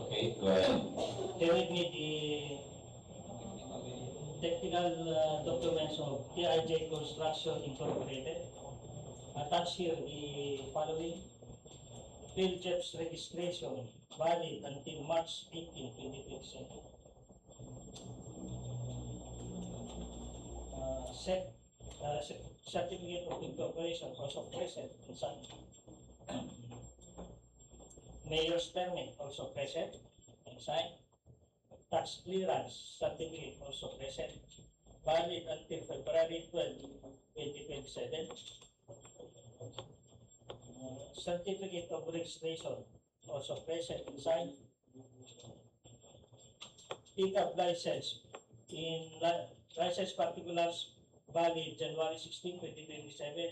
Okay, go ahead. Here with me the technical documents of TIJ Construction Incorporated. Attached here the following: Phil Jeff's registration valid until March 18, 2027. Certificate of incorporation also present and signed. Mayor's permit also present and signed. Tax clearance certificate also present, valid until February 12, 2027. Certificate of registration also present and signed. Pickup license license particulars valid January 16, 2027,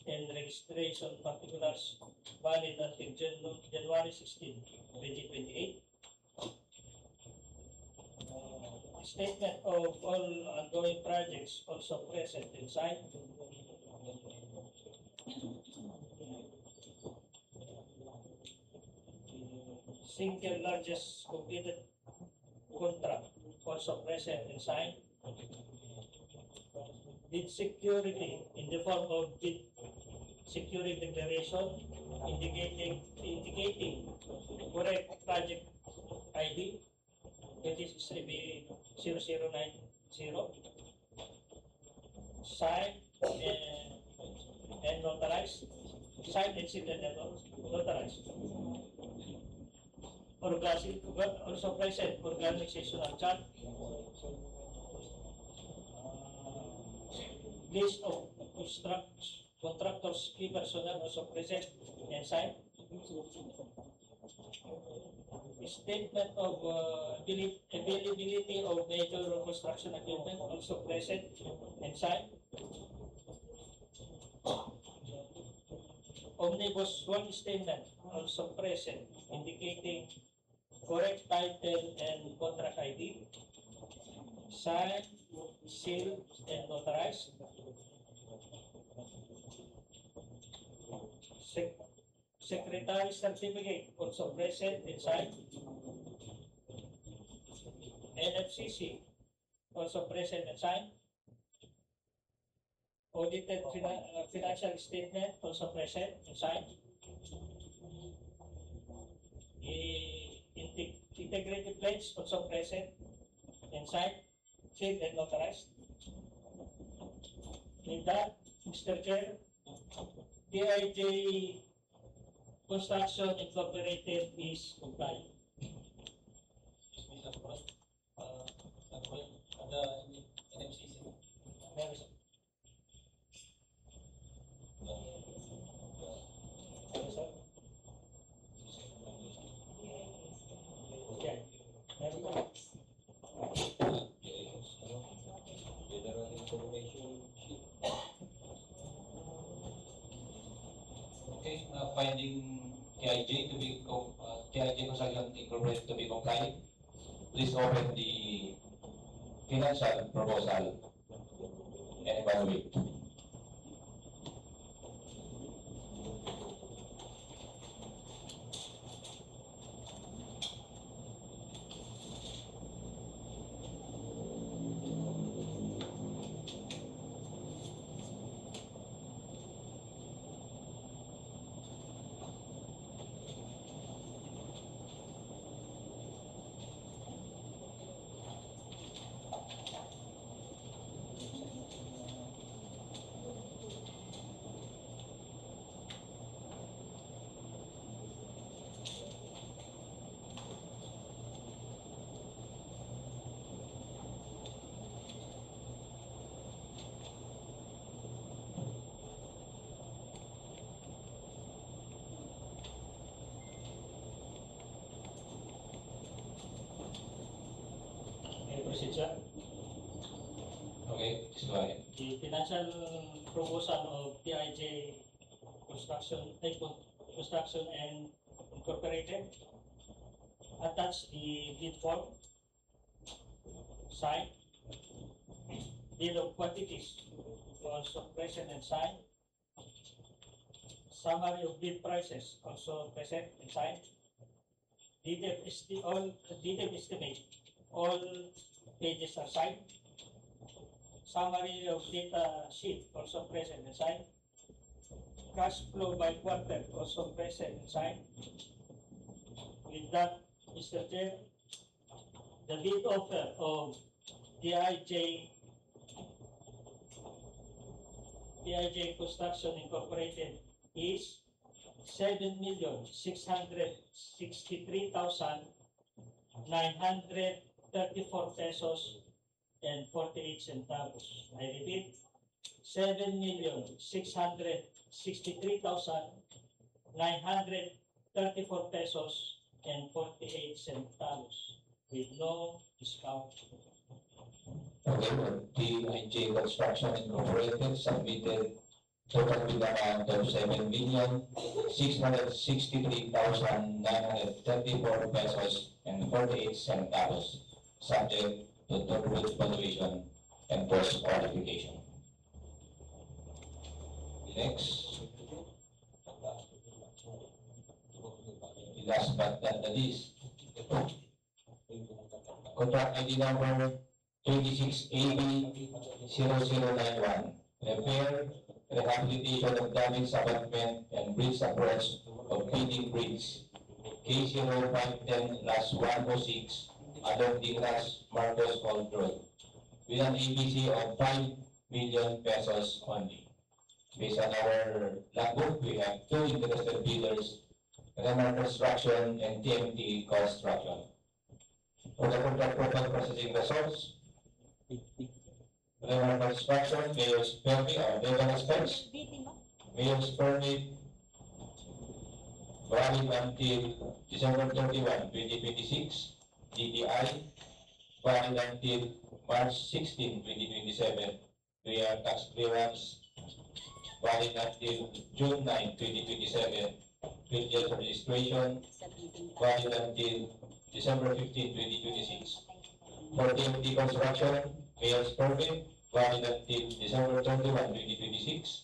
and registration particulars valid until January 16, 2028. Statement of all ongoing projects also present and signed. Single largest completed contract also present and signed. Bid security in the form of bid security declaration indicating correct project ID 23B0090, signed and notarized, signed and sealed and notarized. Also present organizational chart, list of contractors, key personnel also present and signed. Statement of availability of major construction equipment also present and signed. Omnibus 1 statement also present indicating correct title and contract ID, signed, sealed, and notarized. Secretary certificate also present and signed. NFCC also present and signed. Audited financial statement also present and signed. Integrity pledge also present and signed, sealed and notarized. With that, Mr. Chair, TIJ Construction Incorporated is compliant. The NFCC. Meron siya. Ano sir? Yeah. Meron pa. General information sheet. Okay, finding TIJ Construction Incorporated to be compliant, please open the financial proposal and evaluate. Proceed, sir. Okay, please go ahead. The financial proposal of TIJ Construction and Incorporated. Attach the bid form, signed. Bill of quantities also present and signed. Summary of bid prices also present and signed. detailed estimate, all pages are signed. Summary of data sheet also present and signed. Cash flow by quarter also present and signed. With that, Mr. Chair, the bid offer of DIJ Construction Incorporated is 7,663,934 pesos and 48 centavos. I repeat, 7,663,934 pesos and 48 centavos with no discount. Okay, DIJ Construction Incorporated submitted total bid amount of 7,663,934 pesos and 48 centavos, subject to third route valuation and post qualification. Next. Last but not the least, contract ID number 26AB0091, repair, rehabilitation of damaged abutment and bridge approach of Feeding Bridge, K0510/106, along Digras Marcos Old Road, with an ABC of 5 million pesos only. Based on our logbook, we have two interested bidders, Remar Construction and TMT Construction. For the contract profile processing results, Remar Construction, Mayor's permit or Lebanon Specs, Mayor's permit valid until December 31, 2026, DTI valid until March 16, 2027, rear tax clearance valid until June 9, 2027, field registration valid until December 15, 2026. For TMT Construction, Mayor's permit valid until December 31, 2026.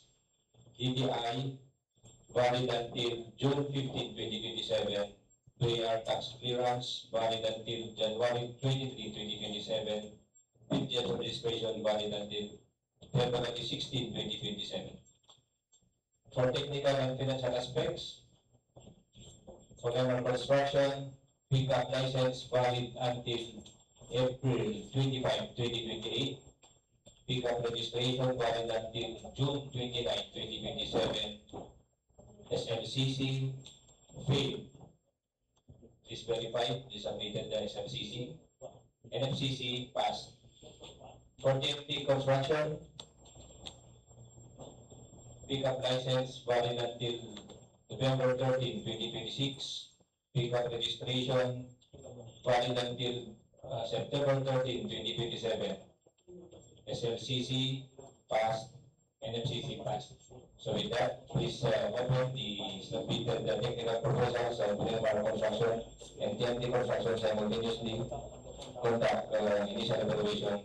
DTI valid until June 15, 2027. Rear tax clearance valid until January 23, 2027. Field registration valid until February 16, 2027. For technical and financial aspects, for Remar Construction, pickup license valid until April 25, 2028. Pickup registration valid until June 29, 2027. SLCC failed. Is verified, is submitted the SLCC. NFCC passed. For TMT Construction, pickup license valid until November 13, 2026. Pickup registration valid until September 13, 2027. SLCC passed, NFCC passed. So with that, please open the submitted technical proposals of Remar Construction and TMT Construction simultaneously conduct initial evaluation.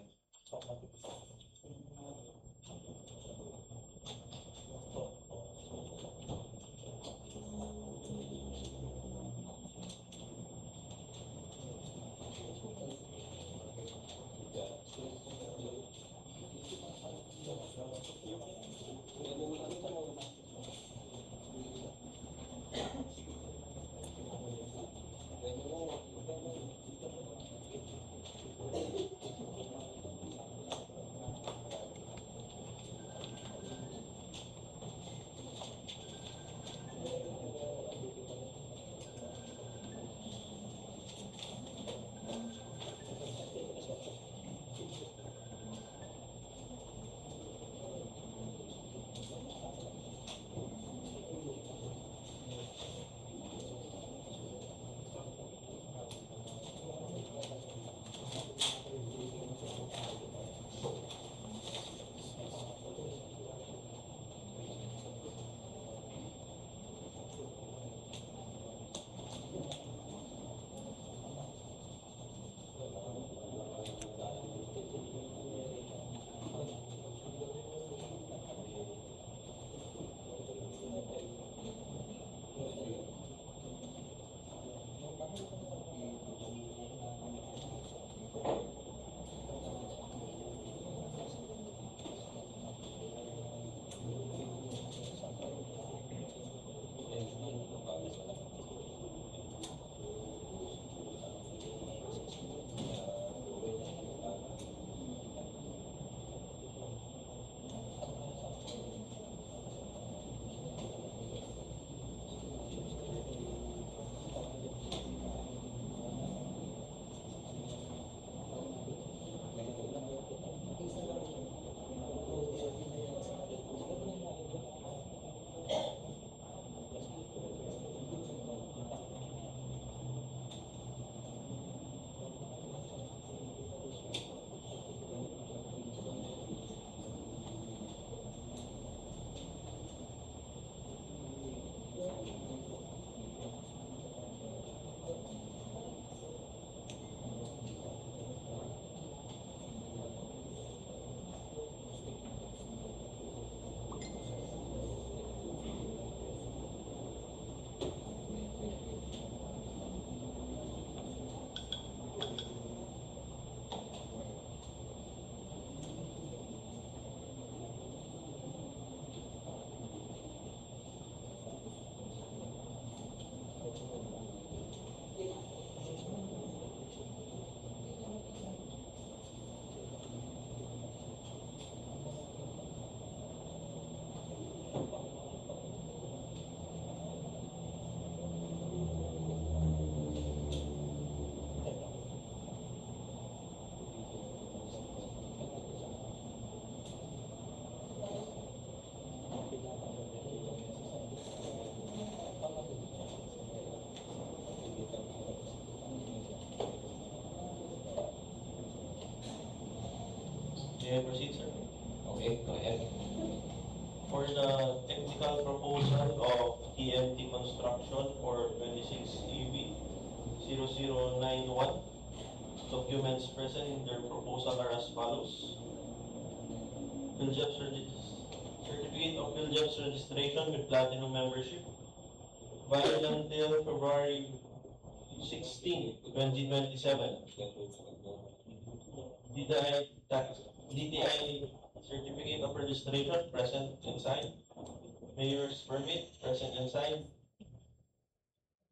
May I proceed, sir? Okay, go ahead. For the technical proposal of TMT construction for 26 EV 0091, documents present in their proposal are as follows. Certificate of Philjeps registration with platinum membership, valid until February 16, 2027. DTI certificate of registration present and signed. Mayor's permit present and signed.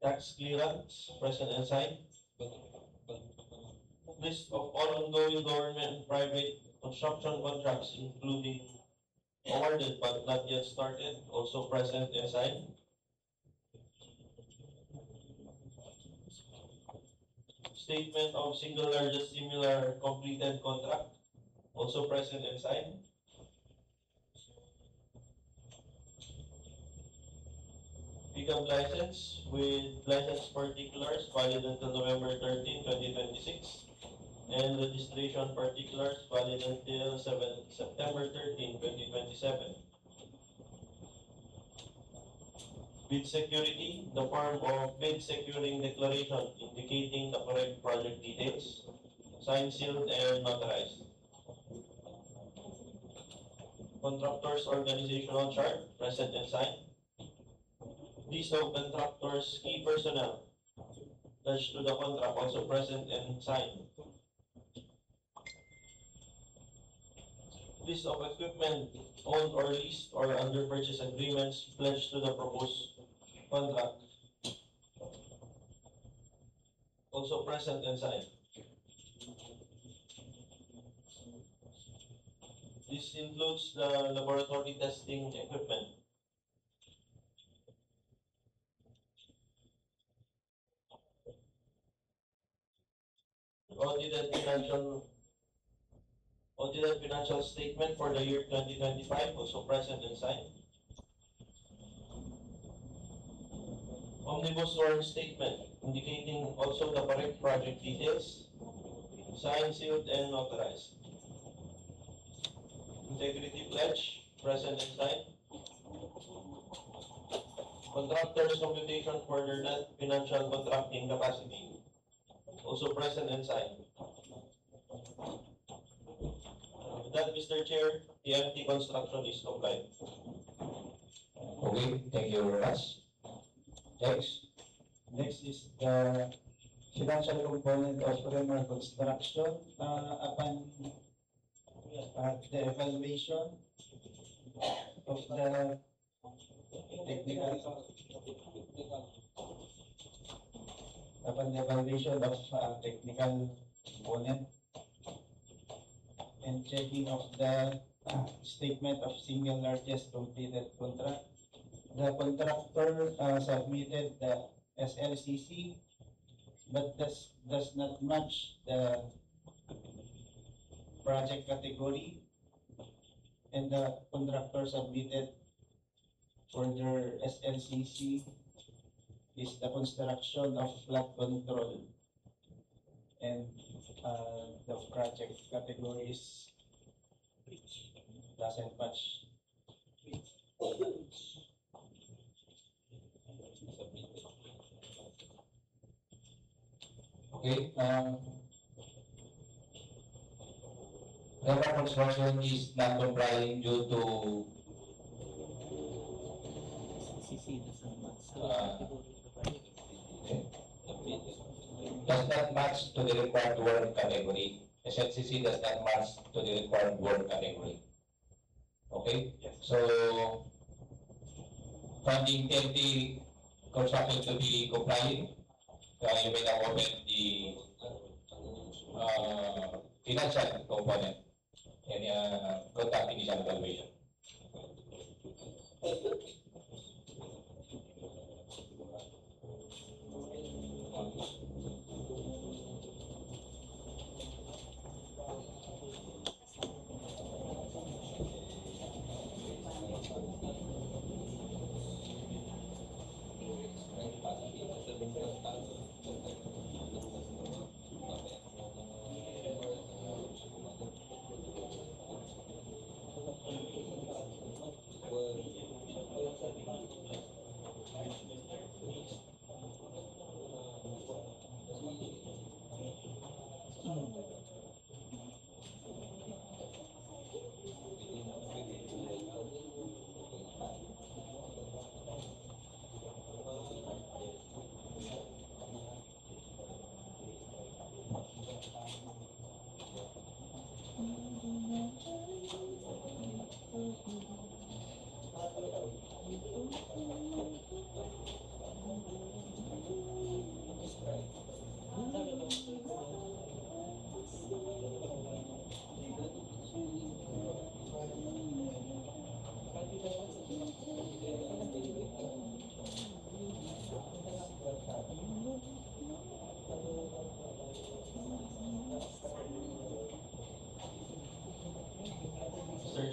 Tax clearance present and signed. List of all ongoing government and private construction contracts, including awarded but not yet started, also present and signed. Statement of single largest similar completed contract, also present and signed. Pickup license with license particulars valid until November 13, 2026, and registration particulars valid until September 13, 2027. Bid security, the form of bid securing declaration indicating the correct project details, signed, sealed, and notarized. Contractors organizational chart, present and signed. List of contractors' key personnel, attached to the contract, also present and signed. List of equipment owned or leased or under purchase agreements pledged to the proposed contract, also present and signed. This includes the laboratory testing equipment. Audited financial statement for the year 2025, also present and signed. Omnibus warrant statement indicating also the correct project details, signed, sealed, and notarized. Integrity pledge, present and signed. Contractors' computation for their net financial contracting capacity, also present and signed. With that, Mr. Chair, the TMT construction is compliant. Okay, thank you very much. Next. Next is the financial component of Remar construction. Upon the evaluation of the technical component and checking of the statement of single largest completed contract, the contractor submitted the SLCC, but does not match the project category, and the contractor submitted for their SLCC is the construction of flood control, and the project category is doesn't match. Okay, Remar construction is not complying due to CC doesn't match. does not match to the required work category. SLCC does not match to the required work category. Okay? Yes. So, finding TMT construction to be compliant, you may now open the financial component and conduct initial evaluation.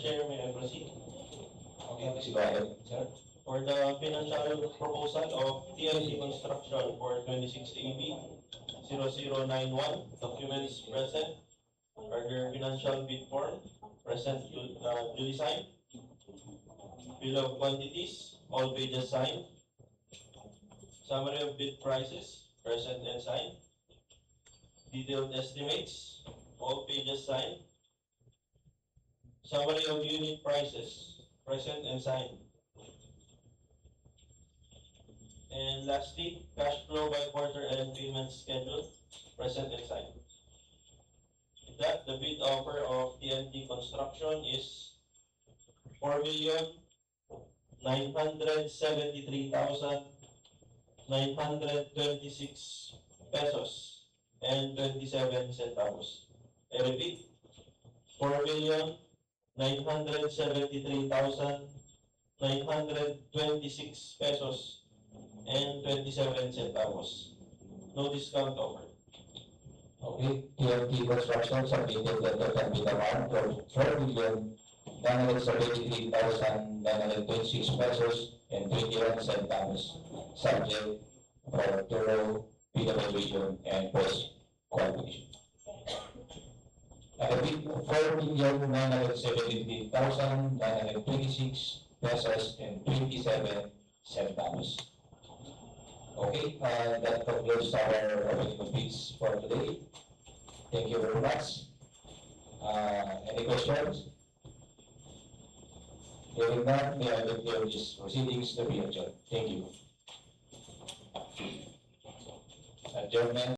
Chair, may I proceed? Okay, please go ahead, sir. For the financial proposal of TLC Construction for 26 AB 0091, documents present, are there financial bid form, present, duly signed. Bill of quantities, all pages signed. Summary of bid prices, present and signed. Detailed estimates, all pages signed. Summary of unit prices, present and signed. And lastly, cash flow by quarter and payment schedule, present and signed. With that, the bid offer of TNT Construction is 4,973,926 pesos and 27 centavos. I repeat, 4,973,926 pesos and 27 centavos. No discount offered. Okay, TNT Construction submitted the total bid amount of 4,973,926 pesos and 21 centavos, subject for thorough bid evaluation and post qualification. I repeat, 4,973,926 pesos and 27 centavos. Okay, that concludes our opening of bids for today. Thank you very much. Any questions? Hearing none, may I declare these proceedings to be adjourned. Thank you. Adjournment.